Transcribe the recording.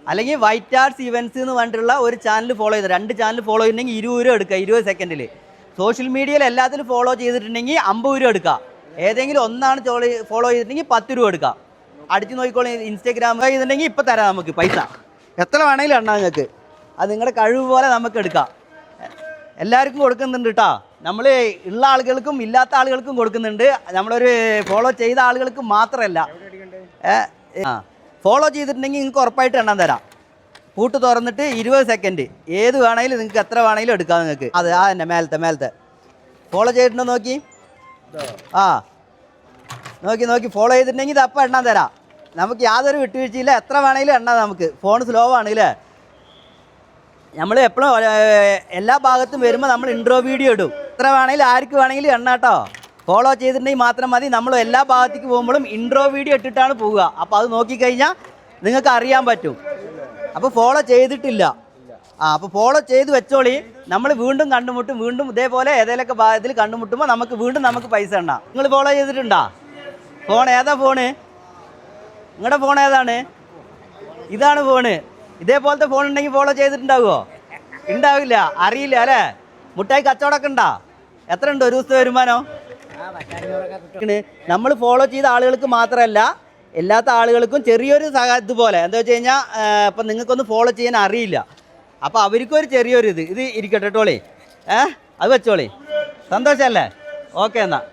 അല്ലെങ്കിൽ white arts events എന്ന് പറഞ്ഞിട്ടുള്ള ഒരു ചാനൽ ഫോളോ ചെയ്ത് 2 ചാനൽ ഫോളോ ചെയ്തിട്ടുണ്ടെങ്കിൽ 20 രൂപ എടുക്കുക 20 സെക്കൻഡിൽ. സോഷ്യൽ മീഡിയയിൽ എല്ലാത്തിലും ഫോളോ ചെയ്തിട്ടുണ്ടെങ്കിൽ 50 രൂപ എടുക്കുക. ഏതെങ്കിലും ഒന്നാണ് ഫോളോ ചെയ്തിട്ടുണ്ടെങ്കിൽ 10 രൂപ എടുക്കുക. അടിച്ച് നോക്കിക്കോളൂ. ഇൻസ്റ്റാഗ്രാം ചെയ്തിട്ടുണ്ടെങ്കിൽ ഇപ്പം തരാം നമുക്ക് പൈസ. എത്ര വേണമെങ്കിലും എണ്ണ നിങ്ങൾക്ക്. അത് നിങ്ങളുടെ കഴിവ് പോലെ നമുക്ക് എടുക്കാം. എല്ലാവർക്കും കൊടുക്കുന്നുണ്ട് കേട്ടോ. നമ്മൾ ഉള്ള ആളുകൾക്കും ഇല്ലാത്ത ആളുകൾക്കും കൊടുക്കുന്നുണ്ട്. നമ്മളൊരു ഫോളോ ചെയ്ത ആളുകൾക്ക് മാത്രമല്ല. ഫോളോ ചെയ്തിട്ടുണ്ടെങ്കിൽ നിങ്ങൾക്ക് ഉറപ്പായിട്ട് എണ്ണാൻ തരാം. പൂട്ട് തുറന്നിട്ട് 20 സെക്കൻഡ് ഏത് വേണമെങ്കിലും നിങ്ങൾക്ക് എത്ര വേണമെങ്കിലും എടുക്കാം നിങ്ങൾക്ക്. അത് തന്നെ മേലത്തെ ഫോളോ ചെയ്തിട്ടുണ്ടോ നോക്കി. നോക്കി ഫോളോ ചെയ്തിട്ടുണ്ടെങ്കിൽ ഇത് അപ്പം എണ്ണാൻ തരാം. നമുക്ക് യാതൊരു വിട്ടുവീഴ്ചയില്ല. എത്ര വേണമെങ്കിലും എണ്ണാം നമുക്ക്. ഫോൺ സ്ലോ ആണല്ലേ. നമ്മൾ എപ്പോഴും എല്ലാ ഭാഗത്തും വരുമ്പോൾ നമ്മൾ ഇൻട്രോ വീഡിയോ ഇടും. എത്ര വേണമെങ്കിലും ആർക്ക് വേണമെങ്കിലും എണ്ണ കേട്ടോ. ഫോളോ ചെയ്തിട്ടുണ്ടെങ്കിൽ മാത്രം മതി. നമ്മൾ എല്ലാ ഭാഗത്തേക്ക് പോകുമ്പോഴും ഇൻട്രോ വീഡിയോ ഇട്ടിട്ടാണ് പോവുക. അപ്പോൾ അത് നോക്കിക്കഴിഞ്ഞാൽ നിങ്ങൾക്ക് അറിയാൻ പറ്റും. അപ്പോൾ ഫോളോ ചെയ്തിട്ടില്ല. അപ്പോൾ ഫോളോ ചെയ്ത് വെച്ചോളി. നമ്മൾ വീണ്ടും കണ്ടുമുട്ടും. വീണ്ടും ഇതേപോലെ ഏതെങ്കിലുമൊക്കെ ഭാഗത്തിൽ കണ്ടുമുട്ടുമ്പോൾ നമുക്ക് പൈസ എണ്ണാം. നിങ്ങൾ ഫോളോ ചെയ്തിട്ടുണ്ടോ? ഫോൺ ഏതാ ഫോണ്? നിങ്ങളുടെ ഫോൺ ഏതാണ്? ഇതാണ് ഫോണ്. ഇതേപോലത്തെ ഫോൺ ഉണ്ടെങ്കിൽ ഫോളോ ചെയ്തിട്ടുണ്ടാവുമോ? ഉണ്ടാവില്ല. അറിയില്ല അല്ലേ? മുട്ടായി കച്ചവടമൊക്കെ ഉണ്ടോ? എത്ര ഉണ്ട് ഒരു ദിവസത്തെ വരുമാനം? നമ്മൾ ഫോളോ ചെയ്ത ആളുകൾക്ക് മാത്രമല്ല എല്ലാത്ത ആളുകൾക്കും ചെറിയൊരു ഇതുപോലെ എന്താ വെച്ച് കഴിഞ്ഞാൽ ഇപ്പം നിങ്ങൾക്കൊന്നും ഫോളോ ചെയ്യാൻ അറിയില്ല. അപ്പോൾ അവർക്കൊരു ചെറിയൊരു ഇത് ഇരിക്കട്ടെ കേട്ടോളേ. അത് വെച്ചോളേ. സന്തോഷമല്ലേ? ഓക്കെ എന്നാൽ.